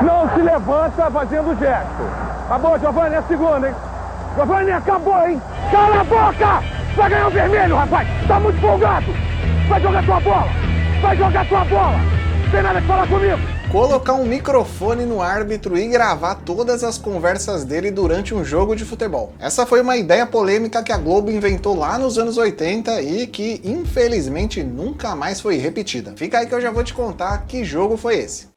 não se levanta fazendo gesto. Acabou, Giovanni, é a segunda, hein? Giovanni, acabou, hein? Cala a boca! Vai ganhar o vermelho, rapaz! Tá muito folgado! Vai jogar tua bola! Vai jogar tua bola! Não tem nada que falar comigo! Colocar um microfone no árbitro e gravar todas as conversas dele durante um jogo de futebol. Essa foi uma ideia polêmica que a Globo inventou lá nos anos 80 e que, infelizmente, nunca mais foi repetida. Fica aí que eu já vou te contar que jogo foi esse.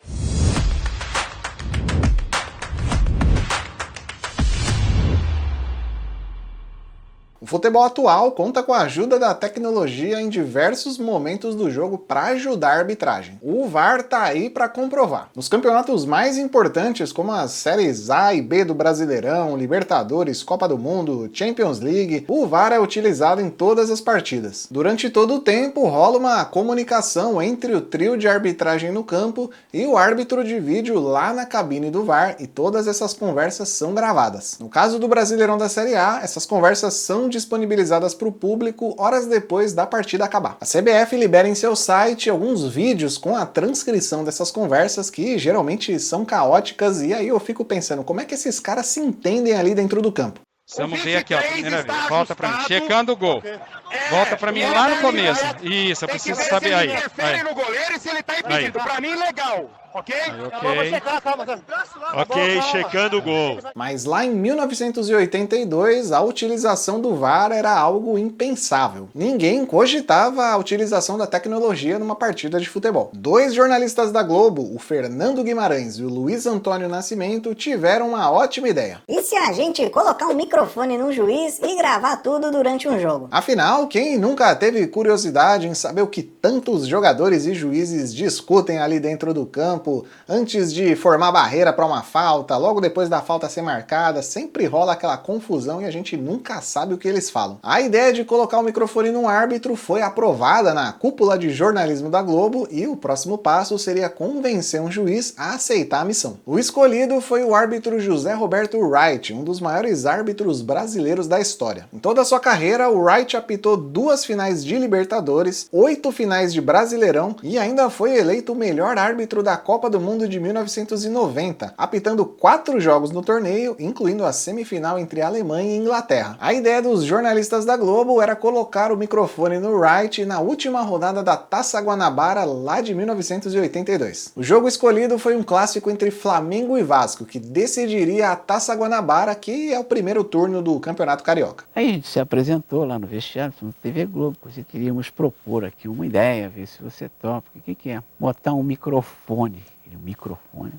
O futebol atual conta com a ajuda da tecnologia em diversos momentos do jogo para ajudar a arbitragem. O VAR tá aí para comprovar. Nos campeonatos mais importantes, como as séries A e B do Brasileirão, Libertadores, Copa do Mundo, Champions League, o VAR é utilizado em todas as partidas. Durante todo o tempo rola uma comunicação entre o trio de arbitragem no campo e o árbitro de vídeo lá na cabine do VAR, e todas essas conversas são gravadas. No caso do Brasileirão da Série A, essas conversas são disponibilizadas para o público horas depois da partida acabar. A CBF libera em seu site alguns vídeos com a transcrição dessas conversas, que geralmente são caóticas, e aí eu fico pensando, como é que esses caras se entendem ali dentro do campo? Vamos ver aqui, ó, primeira vez. Volta pra mim, checando o gol. Volta pra mim lá no começo. Isso, eu preciso saber aí. Interfere no goleiro e se ele tá impedindo. Pra mim, legal. Ok? Ok, checando o gol. Mas lá em 1982, a utilização do VAR era algo impensável. Ninguém cogitava a utilização da tecnologia numa partida de futebol. Dois jornalistas da Globo, o Fernando Guimarães e o Luiz Antônio Nascimento, tiveram uma ótima ideia. E se a gente colocar um microfone no juiz e gravar tudo durante um jogo? Afinal, quem nunca teve curiosidade em saber o que tantos jogadores e juízes discutem ali dentro do campo, antes de formar barreira para uma falta, logo depois da falta ser marcada, sempre rola aquela confusão e a gente nunca sabe o que eles falam. A ideia de colocar o microfone no árbitro foi aprovada na cúpula de jornalismo da Globo e o próximo passo seria convencer um juiz a aceitar a missão. O escolhido foi o árbitro José Roberto Wright, um dos maiores árbitros brasileiros da história. Em toda a sua carreira, o Wright apitou 2 finais de Libertadores, 8 finais de Brasileirão e ainda foi eleito o melhor árbitro da Copa do Mundo de 1990, apitando 4 jogos no torneio, incluindo a semifinal entre Alemanha e Inglaterra. A ideia dos jornalistas da Globo era colocar o microfone no Wright na última rodada da Taça Guanabara lá de 1982. O jogo escolhido foi um clássico entre Flamengo e Vasco, que decidiria a Taça Guanabara, que é o primeiro turno do Campeonato Carioca. Aí a gente se apresentou lá no vestiário, no TV Globo, porque queríamos propor aqui uma ideia, ver se você topa. O que é? Botar um microfone. Um microfone.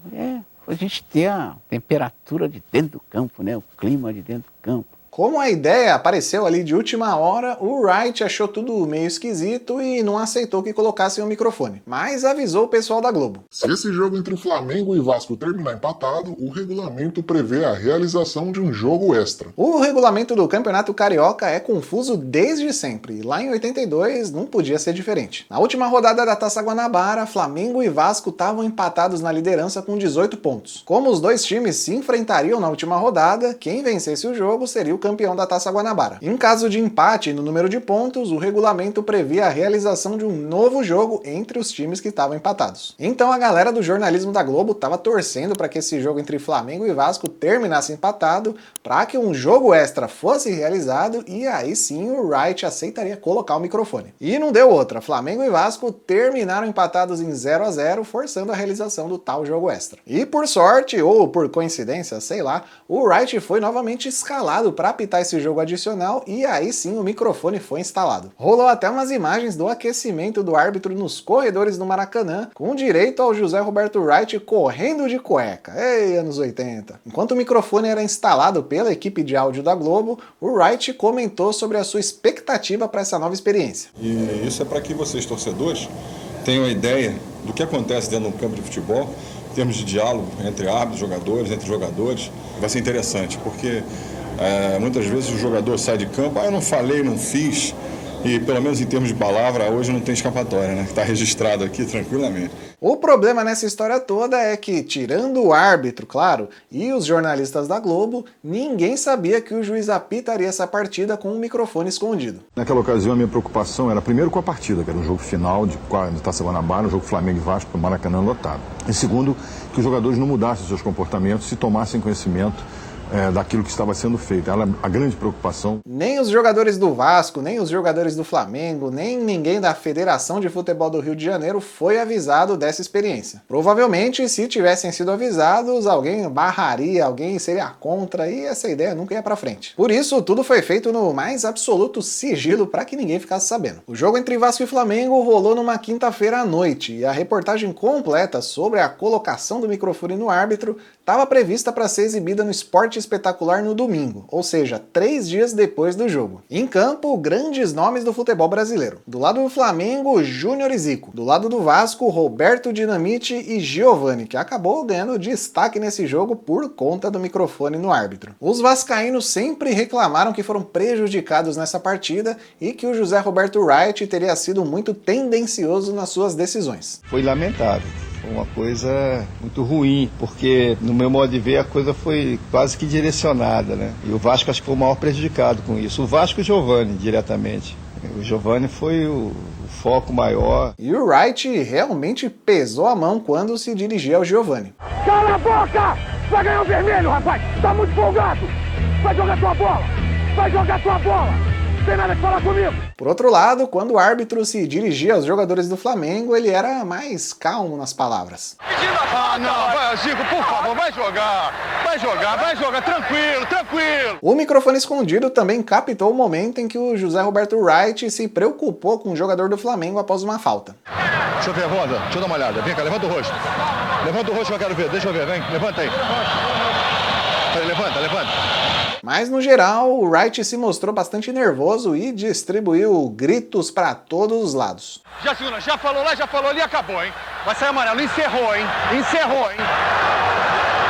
A gente ter a temperatura de dentro do campo, né? O clima de dentro do campo. Como a ideia apareceu ali de última hora, o Wright achou tudo meio esquisito e não aceitou que colocassem um microfone, mas avisou o pessoal da Globo. Se esse jogo entre Flamengo e Vasco terminar empatado, o regulamento prevê a realização de um jogo extra. O regulamento do Campeonato Carioca é confuso desde sempre, e lá em 82 não podia ser diferente. Na última rodada da Taça Guanabara, Flamengo e Vasco estavam empatados na liderança com 18 pontos. Como os dois times se enfrentariam na última rodada, quem vencesse o jogo seria o campeão da Taça Guanabara. Em caso de empate no número de pontos, o regulamento previa a realização de um novo jogo entre os times que estavam empatados. Então a galera do jornalismo da Globo estava torcendo para que esse jogo entre Flamengo e Vasco terminasse empatado, para que um jogo extra fosse realizado e aí sim o Wright aceitaria colocar o microfone. E não deu outra, Flamengo e Vasco terminaram empatados em 0-0, forçando a realização do tal jogo extra. E por sorte, ou por coincidência, sei lá, o Wright foi novamente escalado para apitar esse jogo adicional e aí sim o microfone foi instalado. Rolou até umas imagens do aquecimento do árbitro nos corredores do Maracanã, com direito ao José Roberto Wright correndo de cueca. Ei, anos 80! Enquanto o microfone era instalado pela equipe de áudio da Globo, o Wright comentou sobre a sua expectativa para essa nova experiência. E isso é para que vocês, torcedores, tenham a ideia do que acontece dentro de um campo de futebol, em termos de diálogo entre árbitros, jogadores, entre jogadores. Vai ser interessante, porque muitas vezes o jogador sai de campo, eu não falei, não fiz, e pelo menos em termos de palavra, hoje não tem escapatória, né? Está registrado aqui tranquilamente. O problema nessa história toda é que, tirando o árbitro, claro, e os jornalistas da Globo, ninguém sabia que o juiz apitaria essa partida com um microfone escondido. Naquela ocasião, a minha preocupação era, primeiro, com a partida, que era um jogo final de Taça Guanabara, um jogo Flamengo e Vasco, no Maracanã lotado. E segundo, que os jogadores não mudassem seus comportamentos, se tomassem conhecimento daquilo que estava sendo feito. Era a grande preocupação. Nem os jogadores do Vasco, nem os jogadores do Flamengo, nem ninguém da Federação de Futebol do Rio de Janeiro foi avisado dessa experiência. Provavelmente, se tivessem sido avisados, alguém barraria, alguém seria contra e essa ideia nunca ia pra frente. Por isso, tudo foi feito no mais absoluto sigilo para que ninguém ficasse sabendo. O jogo entre Vasco e Flamengo rolou numa quinta-feira à noite e a reportagem completa sobre a colocação do microfone no árbitro estava prevista para ser exibida no Esporte Espetacular no domingo, ou seja, 3 dias depois do jogo. Em campo, grandes nomes do futebol brasileiro. Do lado do Flamengo, Júnior e Zico. Do lado do Vasco, Roberto Dinamite e Giovani, que acabou ganhando destaque nesse jogo por conta do microfone no árbitro. Os vascaínos sempre reclamaram que foram prejudicados nessa partida e que o José Roberto Wright teria sido muito tendencioso nas suas decisões. Foi lamentável. Foi uma coisa muito ruim, porque, no meu modo de ver, a coisa foi quase que direcionada, né? E o Vasco acho que foi o maior prejudicado com isso. O Vasco e o Giovani, diretamente. O Giovani foi o foco maior. E o Wright realmente pesou a mão quando se dirigia ao Giovani. Cala a boca! Vai ganhar o vermelho, rapaz! Tá muito folgado! Vai jogar tua bola! Vai jogar tua bola! Não tem nada que falar comigo! Por outro lado, quando o árbitro se dirigia aos jogadores do Flamengo, ele era mais calmo nas palavras. Ah, não, vai, Zico, por favor, vai jogar, tranquilo, tranquilo. O microfone escondido também captou o momento em que o José Roberto Wright se preocupou com o jogador do Flamengo após uma falta. Deixa eu ver, Rosa, deixa eu dar uma olhada. Vem cá, levanta o rosto. Levanta o rosto que eu quero ver, deixa eu ver, vem, levanta aí. Peraí, levanta. Mas, no geral, o Wright se mostrou bastante nervoso e distribuiu gritos para todos os lados. Já falou ali, acabou, hein? Vai sair amarelo, encerrou, hein?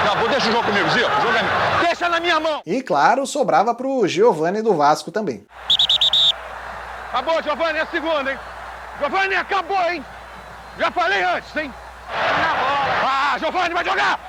Acabou, deixa o jogo comigo, Zico, joga a mim. Deixa na minha mão! E, claro, sobrava pro Giovani do Vasco também. Acabou, Giovani, é a segunda, hein? Giovani, acabou, hein? Já falei antes, hein? Ah, Giovani, vai jogar!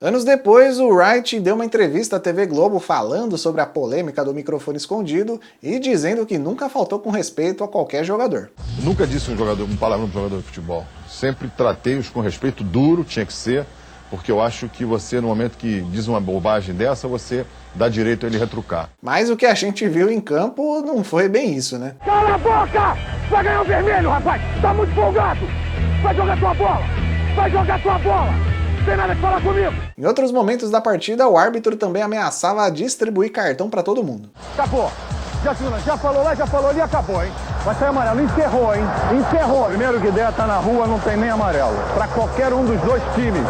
Anos depois, o Wright deu uma entrevista à TV Globo falando sobre a polêmica do microfone escondido e dizendo que nunca faltou com respeito a qualquer jogador. Nunca disse um palavrão para um jogador de futebol. Sempre tratei-os com respeito duro, tinha que ser, porque eu acho que você, no momento que diz uma bobagem dessa, você dá direito a ele retrucar. Mas o que a gente viu em campo não foi bem isso, né? Cala a boca! Vai ganhar o vermelho, rapaz! Tá muito folgado! Vai jogar tua bola! Não tem nada que falar comigo! Em outros momentos da partida, o árbitro também ameaçava distribuir cartão para todo mundo. Acabou! Já falou ali, acabou, hein? Vai sair amarelo, encerrou, hein? Encerrou! Primeiro que der, tá na rua, não tem nem amarelo. Pra qualquer um dos dois times.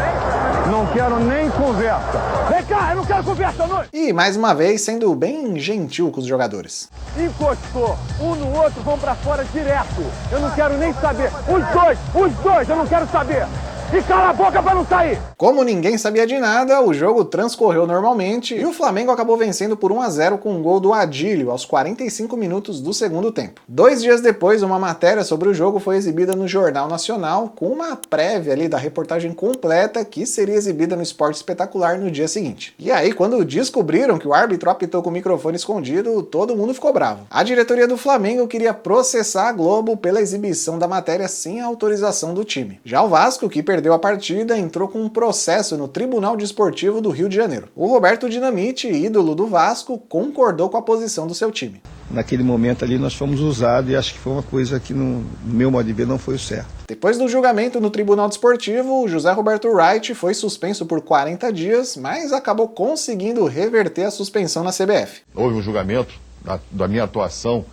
Não quero nem conversa. Vem cá, eu não quero conversa, não! E, mais uma vez, sendo bem gentil com os jogadores. Encostou, um no outro, vão pra fora direto. Eu não quero nem saber. Os dois, eu não quero saber. E cala a boca pra não sair! Como ninguém sabia de nada, o jogo transcorreu normalmente e o Flamengo acabou vencendo por 1-0 com um gol do Adílio aos 45 minutos do segundo tempo. 2 dias depois, uma matéria sobre o jogo foi exibida no Jornal Nacional, com uma prévia ali da reportagem completa que seria exibida no Esporte Espetacular no dia seguinte. E aí, quando descobriram que o árbitro apitou com o microfone escondido, todo mundo ficou bravo. A diretoria do Flamengo queria processar a Globo pela exibição da matéria sem a autorização do time. Já o Vasco, que perdeu a partida, entrou com um processo no Tribunal Desportivo do Rio de Janeiro. O Roberto Dinamite, ídolo do Vasco, concordou com a posição do seu time. Naquele momento ali nós fomos usados e acho que foi uma coisa que, no meu modo de ver, não foi o certo. Depois do julgamento no Tribunal Desportivo, o José Roberto Wright foi suspenso por 40 dias, mas acabou conseguindo reverter a suspensão na CBF. Houve um julgamento da minha atuação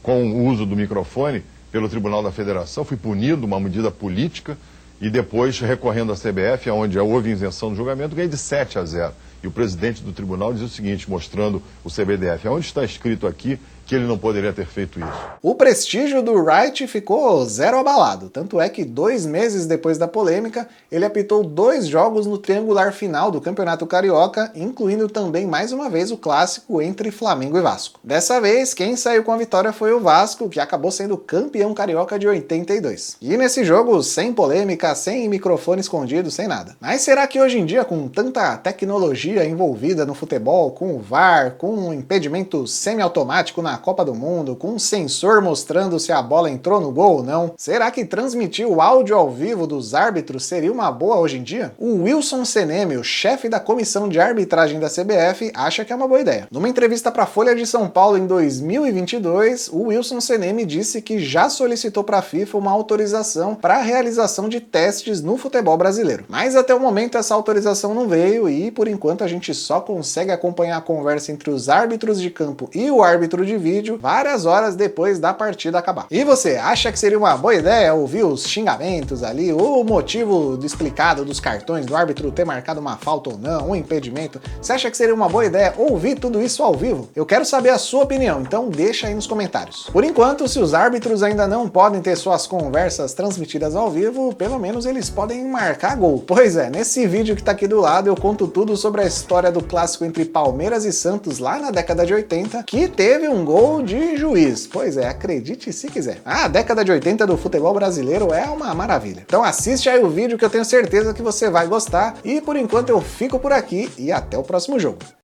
com o uso do microfone pelo Tribunal da Federação, fui punido, uma medida política, e depois, recorrendo à CBF, onde houve isenção do julgamento, ganhei de 7-0. E o presidente do tribunal diz o seguinte, mostrando o CBDF, onde está escrito aqui que ele não poderia ter feito isso. O prestígio do Wright ficou zero abalado, tanto é que 2 meses depois da polêmica, ele apitou 2 jogos no triangular final do Campeonato Carioca, incluindo também mais uma vez o clássico entre Flamengo e Vasco. Dessa vez, quem saiu com a vitória foi o Vasco, que acabou sendo campeão carioca de 82. E nesse jogo, sem polêmica, sem microfone escondido, sem nada. Mas será que hoje em dia, com tanta tecnologia envolvida no futebol, com o VAR, com um impedimento semiautomático na Copa do Mundo, com um sensor mostrando se a bola entrou no gol ou não, será que transmitir o áudio ao vivo dos árbitros seria uma boa hoje em dia? O Wilson Seneme, o chefe da comissão de arbitragem da CBF, acha que é uma boa ideia. Numa entrevista para a Folha de São Paulo em 2022, o Wilson Seneme disse que já solicitou para a FIFA uma autorização para a realização de testes no futebol brasileiro. Mas até o momento essa autorização não veio e, por enquanto, a gente só consegue acompanhar a conversa entre os árbitros de campo e o árbitro de vídeo várias horas depois da partida acabar. E você, acha que seria uma boa ideia ouvir os xingamentos ali, o motivo explicado dos cartões, do árbitro ter marcado uma falta ou não, um impedimento? Você acha que seria uma boa ideia ouvir tudo isso ao vivo? Eu quero saber a sua opinião, então deixa aí nos comentários. Por enquanto, se os árbitros ainda não podem ter suas conversas transmitidas ao vivo, pelo menos eles podem marcar gol. Pois é, nesse vídeo que tá aqui do lado eu conto tudo sobre a história do clássico entre Palmeiras e Santos lá na década de 80, que teve um gol de juiz. Pois é, acredite se quiser. A década de 80 do futebol brasileiro é uma maravilha. Então assiste aí o vídeo que eu tenho certeza que você vai gostar. E por enquanto eu fico por aqui e até o próximo jogo.